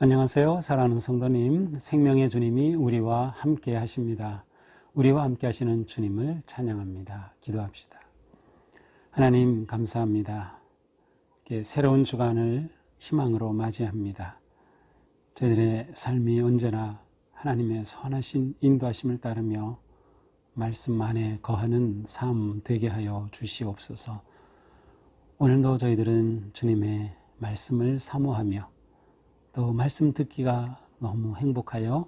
안녕하세요. 사랑하는 성도님, 생명의 주님이 우리와 함께 하십니다. 우리와 함께 하시는 주님을 찬양합니다. 기도합시다. 하나님 감사합니다. 새로운 주간을 희망으로 맞이합니다. 저희들의 삶이 언제나 하나님의 선하신 인도하심을 따르며 말씀 안에 거하는 삶 되게 하여 주시옵소서. 오늘도 저희들은 주님의 말씀을 사모하며 또 말씀 듣기가 너무 행복하여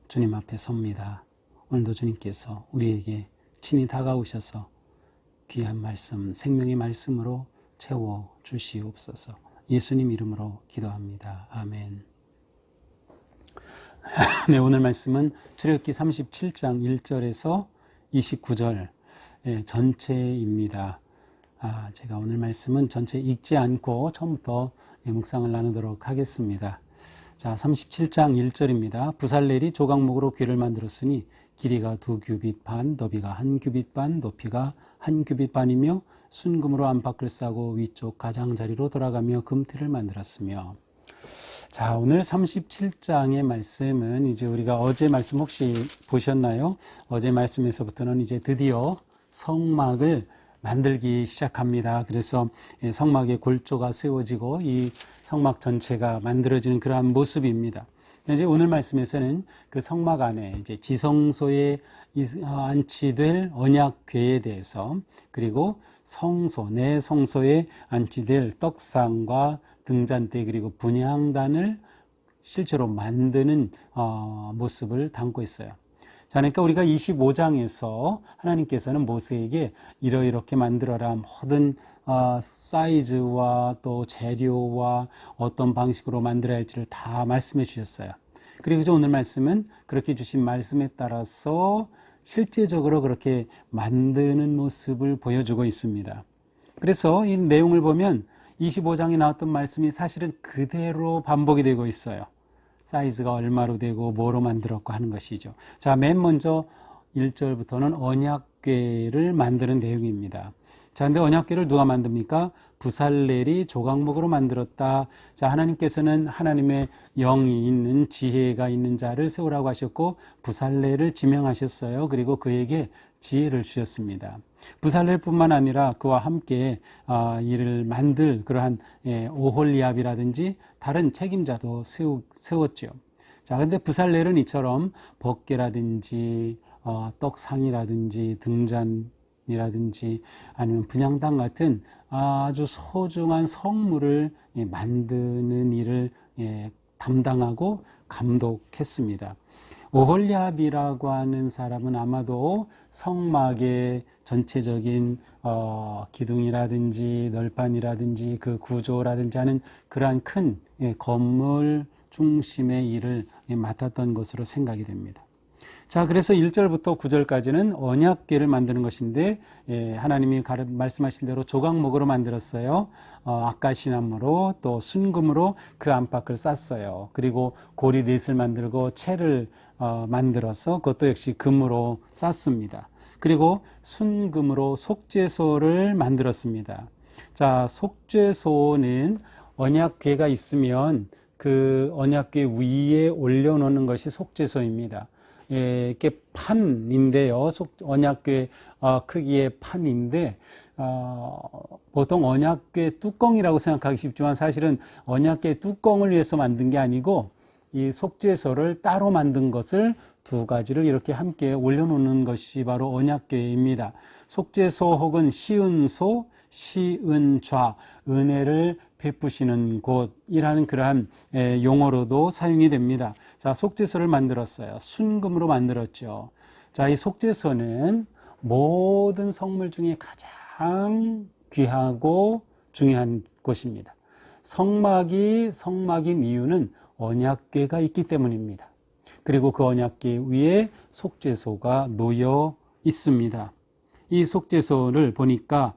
주님 앞에 섭니다. 오늘도 주님께서 우리에게 친히 다가오셔서 귀한 말씀, 생명의 말씀으로 채워 주시옵소서. 예수님 이름으로 기도합니다. 아멘. 네, 오늘 말씀은 출애굽기 37장 1절에서 29절 전체입니다. 제가 오늘 말씀은 전체 읽지 않고 처음부터 묵상을 나누도록 하겠습니다. 자, 37장 1절입니다. 부살렐이 조각목으로 궤를 만들었으니 길이가 2규빗 반, 너비가 1규빗 반, 높이가 1규빗 반이며 순금으로 안팎을 싸고 위쪽 가장자리로 돌아가며 금틀을 만들었으며. 자, 오늘 37장의 말씀은 이제 우리가 어제 말씀 혹시 보셨나요? 어제 말씀에서부터는 이제 드디어 성막을 만들기 시작합니다. 그래서 성막의 골조가 세워지고 이 성막 전체가 만들어지는 그러한 모습입니다. 이제 오늘 말씀에서는 그 성막 안에 이제 지성소에 안치될 언약궤에 대해서, 그리고 성소, 내 성소에 안치될 떡상과 등잔대 그리고 분향단을 실제로 만드는 모습을 담고 있어요. 자, 그러니까 우리가 25장에서 하나님께서는 모세에게 이렇게 만들어라, 모든 사이즈와 또 재료와 어떤 방식으로 만들어야 할지를 다 말씀해 주셨어요. 그리고 오늘 말씀은 그렇게 주신 말씀에 따라서 실제적으로 그렇게 만드는 모습을 보여주고 있습니다. 그래서 이 내용을 보면 25장에 나왔던 말씀이 사실은 그대로 반복이 되고 있어요. 사이즈가 얼마로 되고 뭐로 만들었고 하는 것이죠. 자, 맨 먼저 1절부터는 언약궤를 만드는 내용입니다. 자, 근데 언약궤를 누가 만듭니까? 부살렐이 조각목으로 만들었다. 자, 하나님께서는 하나님의 영이 있는, 지혜가 있는 자를 세우라고 하셨고 부살렐을 지명하셨어요. 그리고 그에게 지혜를 주셨습니다. 부살렐뿐만 아니라 그와 함께 이를 만들 그러한 오홀리압이라든지 다른 책임자도 세웠죠. 자, 근데 부살렐은 이처럼 법궤라든지 떡상이라든지 등잔이라든지 아니면 분향단 같은 아주 소중한 성물을 만드는 일을 담당하고 감독했습니다. 오홀리압이라고 하는 사람은 아마도 성막의 전체적인 기둥이라든지 널판이라든지 그 구조라든지 하는 그러한 큰 건물 중심의 일을 맡았던 것으로 생각이 됩니다. 자, 그래서 1절부터 9절까지는 언약궤를 만드는 것인데 하나님이 말씀하신 대로 조각목으로 만들었어요. 아카시나무로 또 순금으로 그 안팎을 쌌어요. 그리고 고리 넷을 만들고 채를 만들어서 그것도 역시 금으로 쌌습니다. 그리고 순금으로 속죄소를 만들었습니다. 자, 속죄소는 언약궤가 있으면 그 언약궤 위에 올려놓는 것이 속죄소입니다. 이게 판인데요. 언약궤 크기의 판인데 보통 언약궤 뚜껑이라고 생각하기 쉽지만 사실은 언약궤 뚜껑을 위해서 만든 게 아니고 이 속죄소를 따로 만든 것을 두 가지를 이렇게 함께 올려놓는 것이 바로 언약궤입니다. 속죄소 혹은 시은소, 시은좌, 은혜를 베푸시는 곳이라는 그러한 용어로도 사용이 됩니다. 자, 속죄소를 만들었어요. 순금으로 만들었죠. 자, 이 속죄소는 모든 성물 중에 가장 귀하고 중요한 곳입니다. 성막인 이유는 언약궤가 있기 때문입니다. 그리고 그 언약궤 위에 속죄소가 놓여 있습니다. 이 속죄소를 보니까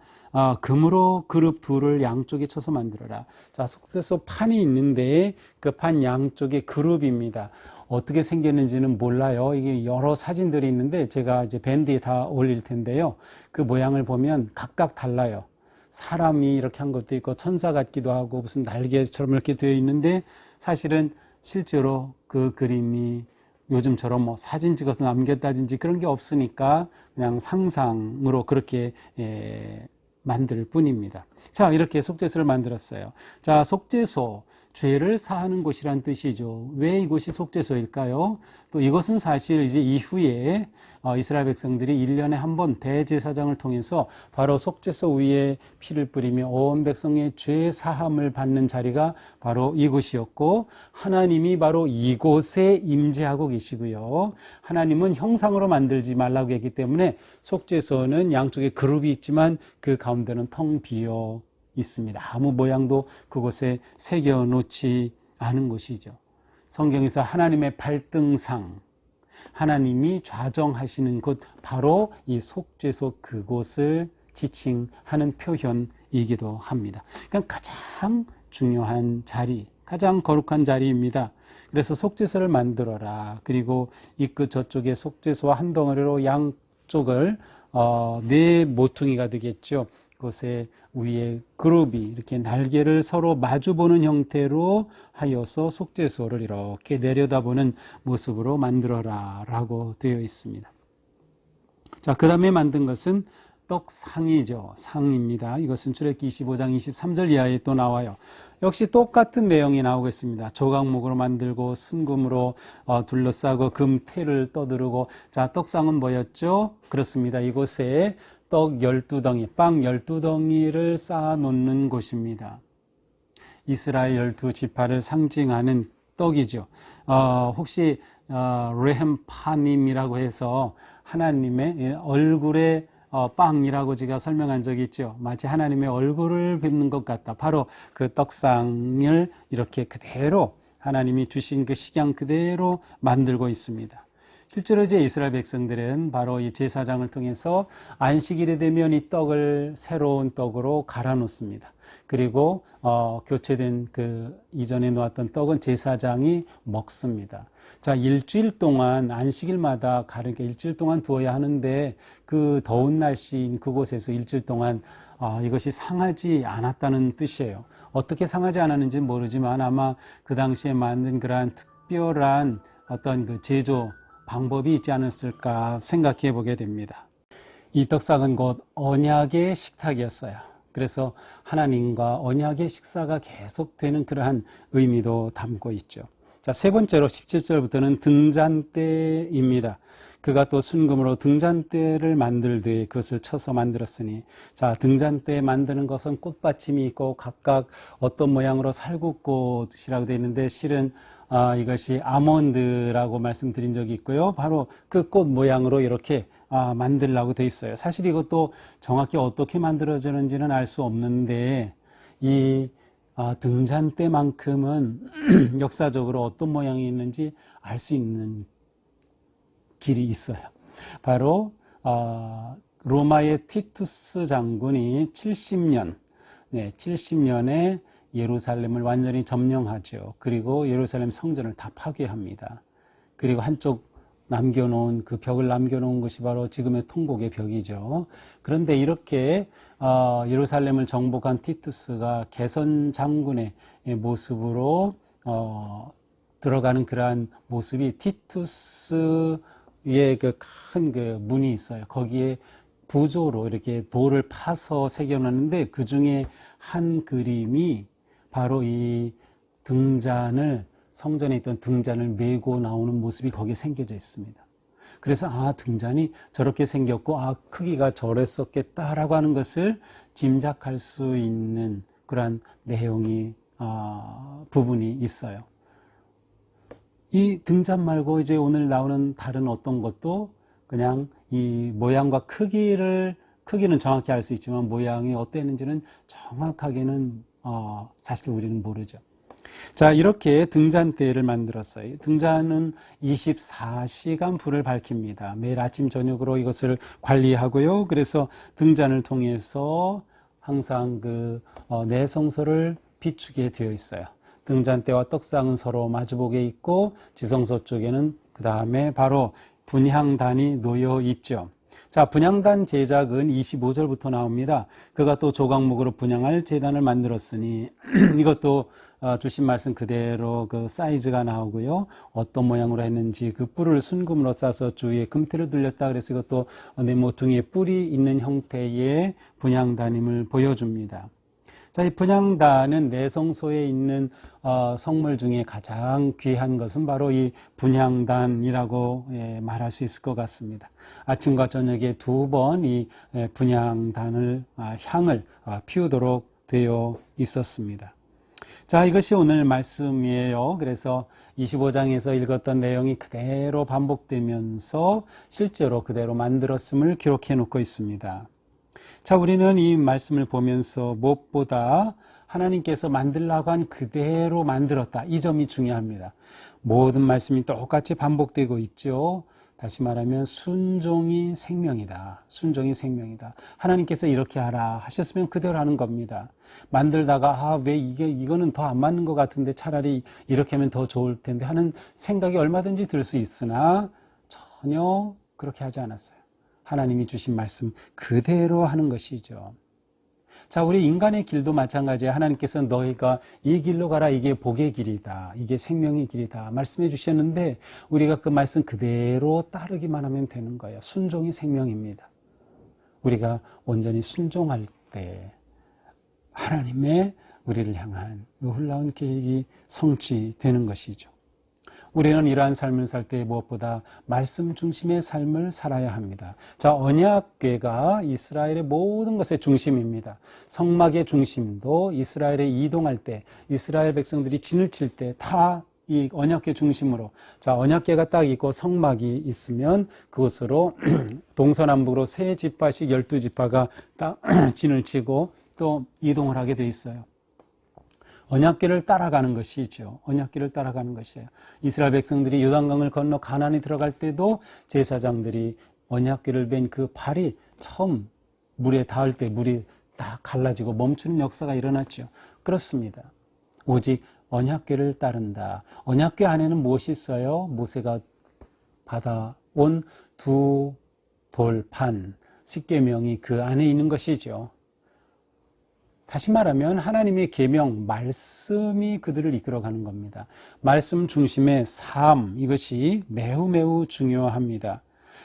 금으로 그룹 둘을 양쪽에 쳐서 만들어라. 자, 속죄소 판이 있는데 그 판 양쪽에 그룹입니다. 어떻게 생겼는지는 몰라요. 이게 여러 사진들이 있는데 제가 이제 밴드에 다 올릴 텐데요. 그 모양을 보면 각각 달라요. 사람이 이렇게 한 것도 있고 천사 같기도 하고 무슨 날개처럼 이렇게 되어 있는데 사실은 실제로 그 그림이 요즘처럼 뭐 사진 찍어서 남겼다든지 그런 게 없으니까 그냥 상상으로 그렇게 만들 뿐입니다. 자, 이렇게 속죄소를 만들었어요. 자, 속죄소, 죄를 사하는 곳이란 뜻이죠. 왜 이곳이 속죄소일까요? 또 이것은 사실 이제 이후에 이스라엘 백성들이 1년에 한 번 대제사장을 통해서 바로 속죄소 위에 피를 뿌리며 온 백성의 죄 사함을 받는 자리가 바로 이곳이었고, 하나님이 바로 이곳에 임재하고 계시고요. 하나님은 형상으로 만들지 말라고 했기 때문에 속죄소는 양쪽에 그룹이 있지만 그 가운데는 텅 비어 있습니다. 아무 모양도 그곳에 새겨놓지 않은 곳이죠. 성경에서 하나님의 발등상, 하나님이 좌정하시는 곳, 바로 이 속죄소 그곳을 지칭하는 표현이기도 합니다. 그러니까 가장 중요한 자리, 가장 거룩한 자리입니다. 그래서 속죄소를 만들어라. 그리고 이 끝 저쪽에 속죄소와 한 덩어리로 양쪽을 네 모퉁이가 되겠죠. 그것에 위에 그룹이 이렇게 날개를 서로 마주보는 형태로 하여서 속죄소를 이렇게 내려다보는 모습으로 만들어라 라고 되어 있습니다. 자, 그 다음에 만든 것은 떡상이죠. 상입니다. 이것은 출애굽기 25장 23절 이하에 또 나와요. 역시 똑같은 내용이 나오겠습니다. 조각목으로 만들고 순금으로 둘러싸고 금태를 떠두르고, 자, 떡상은 뭐였죠? 그렇습니다. 이곳에 떡 12덩이, 빵 12덩이를 쌓아놓는 곳입니다. 이스라엘 12지파를 상징하는 떡이죠. 혹시 레헴파님이라고 해서 하나님의 얼굴에 빵이라고 제가 설명한 적이 있죠. 마치 하나님의 얼굴을 뵙는 것 같다. 바로 그 떡상을 이렇게 그대로 하나님이 주신 그 식양 그대로 만들고 있습니다. 실제로 이제 이스라엘 백성들은 바로 이 제사장을 통해서 안식일이 되면 이 떡을 새로운 떡으로 갈아 놓습니다. 그리고 교체된 그 이전에 놓았던 떡은 제사장이 먹습니다. 자, 일주일 동안 안식일마다 가르게 일주일 동안 두어야 하는데 그 더운 날씨인 그곳에서 일주일 동안 이것이 상하지 않았다는 뜻이에요. 어떻게 상하지 않았는지 모르지만 아마 그 당시에 만든 그러한 특별한 어떤 그 제조 방법이 있지 않았을까 생각해 보게 됩니다. 이 떡상은 곧 언약의 식탁이었어요. 그래서 하나님과 언약의 식사가 계속되는 그러한 의미도 담고 있죠. 자, 세 번째로 17절부터는 등잔대입니다. 그가 또 순금으로 등잔대를 만들되 그것을 쳐서 만들었으니, 자, 등잔대 만드는 것은 꽃받침이 있고 각각 어떤 모양으로 살구꽃이라고 되어 있는데 실은 이것이 아몬드라고 말씀드린 적이 있고요. 바로 그 꽃 모양으로 이렇게 만들라고 되어 있어요. 사실 이것도 정확히 어떻게 만들어지는지는 알 수 없는데 이 등잔대만큼은 역사적으로 어떤 모양이 있는지 알 수 있는 길이 있어요. 바로 로마의 티투스 장군이 70년에 예루살렘을 완전히 점령하죠. 그리고 예루살렘 성전을 다 파괴합니다. 그리고 한쪽 남겨놓은 그 벽을 남겨놓은 것이 바로 지금의 통곡의 벽이죠. 그런데 이렇게 예루살렘을 정복한 티투스가 개선 장군의 모습으로 들어가는 그러한 모습이 티투스의 그 큰 그 문이 있어요. 거기에 부조로 이렇게 돌을 파서 새겨놨는데 그 중에 한 그림이 바로 이 등잔을, 성전에 있던 등잔을 메고 나오는 모습이 거기에 생겨져 있습니다. 그래서 등잔이 저렇게 생겼고 크기가 저랬었겠다라고 하는 것을 짐작할 수 있는 그러한 내용이 부분이 있어요. 이 등잔 말고 이제 오늘 나오는 다른 어떤 것도 그냥 이 모양과 크기는 정확히 알 수 있지만 모양이 어땠는지는 정확하게는 사실 우리는 모르죠. 자, 이렇게 등잔대를 만들었어요. 등잔은 24시간 불을 밝힙니다. 매일 아침 저녁으로 이것을 관리하고요. 그래서 등잔을 통해서 항상 그 내성소를 비추게 되어 있어요. 등잔대와 떡상은 서로 마주보게 있고 지성소 쪽에는 그 다음에 바로 분향단이 놓여 있죠. 자, 분향단 제작은 25절부터 나옵니다. 그가 또 조각목으로 분향할 제단을 만들었으니 이것도 주신 말씀 그대로 그 사이즈가 나오고요. 어떤 모양으로 했는지 그 뿔을 순금으로 싸서 주위에 금태를 둘렸다. 그래서 이것도 네 모퉁이에 뿔이 있는 형태의 분향단임을 보여줍니다. 자, 이 분향단은 내성소에 있는 성물 중에 가장 귀한 것은 바로 이 분향단이라고 말할 수 있을 것 같습니다. 아침과 저녁에 2번 이 분향단을 향을 피우도록 되어 있었습니다. 자, 이것이 오늘 말씀이에요. 그래서 25장에서 읽었던 내용이 그대로 반복되면서 실제로 그대로 만들었음을 기록해 놓고 있습니다. 자, 우리는 이 말씀을 보면서 무엇보다 하나님께서 만들라고 한 그대로 만들었다. 이 점이 중요합니다. 모든 말씀이 똑같이 반복되고 있죠. 다시 말하면 순종이 생명이다. 순종이 생명이다. 하나님께서 이렇게 하라 하셨으면 그대로 하는 겁니다. 만들다가 왜 이거는 더 안 맞는 것 같은데 차라리 이렇게 하면 더 좋을 텐데 하는 생각이 얼마든지 들 수 있으나 전혀 그렇게 하지 않았어요. 하나님이 주신 말씀 그대로 하는 것이죠. 자, 우리 인간의 길도 마찬가지예요. 하나님께서 너희가 이 길로 가라. 이게 복의 길이다. 이게 생명의 길이다. 말씀해 주셨는데 우리가 그 말씀 그대로 따르기만 하면 되는 거예요. 순종이 생명입니다. 우리가 온전히 순종할 때 하나님의 우리를 향한 놀라운 계획이 성취되는 것이죠. 우리는 이러한 삶을 살 때 무엇보다 말씀 중심의 삶을 살아야 합니다. 자, 언약궤가 이스라엘의 모든 것의 중심입니다. 성막의 중심도 이스라엘에 이동할 때, 이스라엘 백성들이 진을 칠 때 다 이 언약궤 중심으로, 자, 언약궤가 딱 있고 성막이 있으면 그곳으로 동서남북으로 세 지파씩 12지파가 딱 진을 치고 또 이동을 하게 돼 있어요. 언약궤를 따라가는 것이죠. 언약궤를 따라가는 것이에요. 이스라엘 백성들이 요단강을 건너 가나안에 들어갈 때도 제사장들이 언약궤를 벤 그 발이 처음 물에 닿을 때 물이 다 갈라지고 멈추는 역사가 일어났죠. 그렇습니다. 오직 언약궤를 따른다. 언약궤 안에는 무엇이 있어요? 모세가 받아온 2 돌판, 십계명이 그 안에 있는 것이죠. 다시 말하면 하나님의 계명, 말씀이 그들을 이끌어가는 겁니다. 말씀 중심의 삶, 이것이 매우 매우 중요합니다.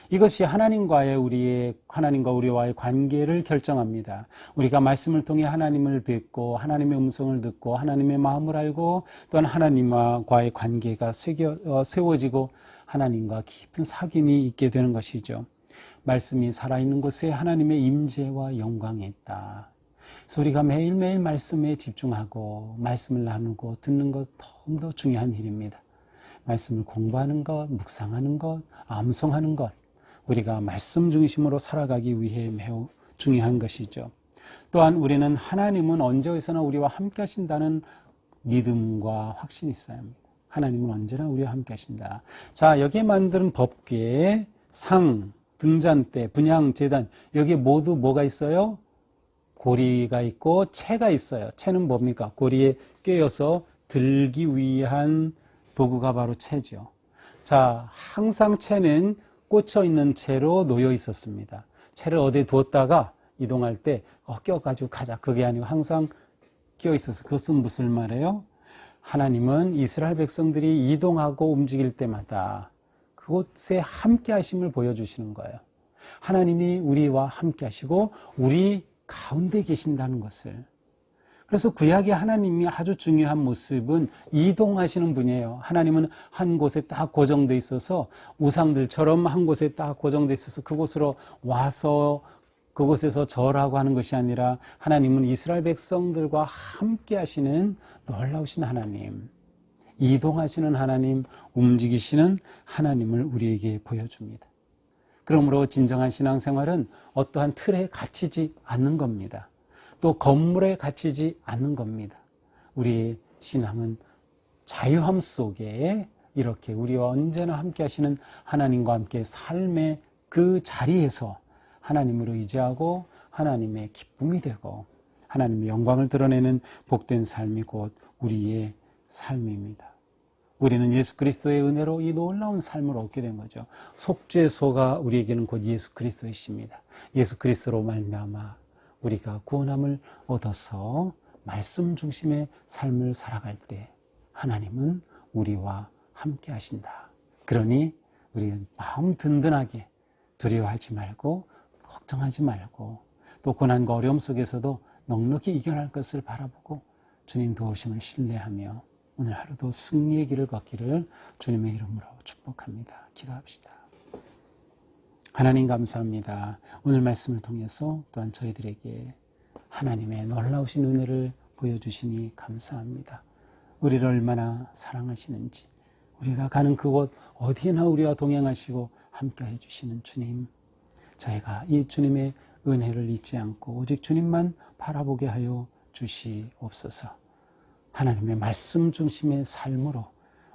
이것이 하나님과 우리와의 관계를 결정합니다. 우리가 말씀을 통해 하나님을 뵙고 하나님의 음성을 듣고 하나님의 마음을 알고 또한 하나님과의 관계가 세워지고 하나님과 깊은 사귐이 있게 되는 것이죠. 말씀이 살아있는 곳에 하나님의 임재와 영광이 있다. 그래서 우리가 매일매일 말씀에 집중하고 말씀을 나누고 듣는 것 너무도 중요한 일입니다. 말씀을 공부하는 것, 묵상하는 것, 암송하는 것, 우리가 말씀 중심으로 살아가기 위해 매우 중요한 것이죠. 또한 우리는 하나님은 언제 어디서나 우리와 함께 하신다는 믿음과 확신이 있어야 합니다. 하나님은 언제나 우리와 함께 하신다. 자, 여기에 만드는 법궤, 상, 등잔대, 분향, 제단, 여기에 모두 뭐가 있어요? 고리가 있고 채가 있어요. 채는 뭡니까? 고리에 꿰어서 들기 위한 도구가 바로 채죠. 자, 항상 채는 꽂혀 있는 채로 놓여 있었습니다. 채를 어디에 두었다가 이동할 때 껴가지고 가자. 그게 아니고 항상 끼어 있어서. 그것은 무슨 말이에요? 하나님은 이스라엘 백성들이 이동하고 움직일 때마다 그곳에 함께 하심을 보여주시는 거예요. 하나님이 우리와 함께 하시고 우리 가운데 계신다는 것을. 그래서 구약의 하나님이 아주 중요한 모습은 이동하시는 분이에요. 하나님은 한 곳에 딱 고정돼 있어서 우상들처럼 한 곳에 딱 고정돼 있어서 그곳으로 와서 그곳에서 절하고 하는 것이 아니라 하나님은 이스라엘 백성들과 함께 하시는 놀라우신 하나님, 이동하시는 하나님, 움직이시는 하나님을 우리에게 보여줍니다. 그러므로 진정한 신앙생활은 어떠한 틀에 갇히지 않는 겁니다. 또 건물에 갇히지 않는 겁니다. 우리의 신앙은 자유함 속에 이렇게 우리와 언제나 함께 하시는 하나님과 함께 삶의 그 자리에서 하나님으로 의지하고 하나님의 기쁨이 되고 하나님의 영광을 드러내는 복된 삶이 곧 우리의 삶입니다. 우리는 예수 그리스도의 은혜로 이 놀라운 삶을 얻게 된 거죠. 속죄소가 우리에게는 곧 예수 그리스도이십니다. 예수 그리스도로 말미암아 우리가 구원함을 얻어서 말씀 중심의 삶을 살아갈 때 하나님은 우리와 함께 하신다. 그러니 우리는 마음 든든하게 두려워하지 말고 걱정하지 말고 또 고난과 어려움 속에서도 넉넉히 이겨낼 것을 바라보고 주님 도우심을 신뢰하며 오늘 하루도 승리의 길을 걷기를 주님의 이름으로 축복합니다. 기도합시다. 하나님 감사합니다. 오늘 말씀을 통해서 또한 저희들에게 하나님의 놀라우신 은혜를 보여주시니 감사합니다. 우리를 얼마나 사랑하시는지, 우리가 가는 그곳 어디에나 우리와 동행하시고 함께해 주시는 주님, 저희가 이 주님의 은혜를 잊지 않고 오직 주님만 바라보게 하여 주시옵소서. 하나님의 말씀 중심의 삶으로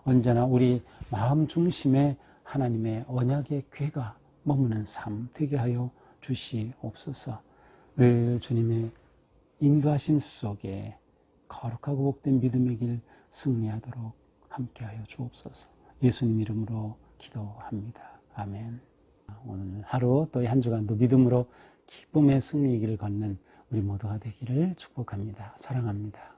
언제나 우리 마음 중심에 하나님의 언약의 궤가 머무는 삶 되게 하여 주시옵소서. 늘 주님의 인도하신 속에 거룩하고 복된 믿음의 길 승리하도록 함께하여 주옵소서. 예수님 이름으로 기도합니다. 아멘. 오늘 하루 또 한 주간도 믿음으로 기쁨의 승리의 길을 걷는 우리 모두가 되기를 축복합니다. 사랑합니다.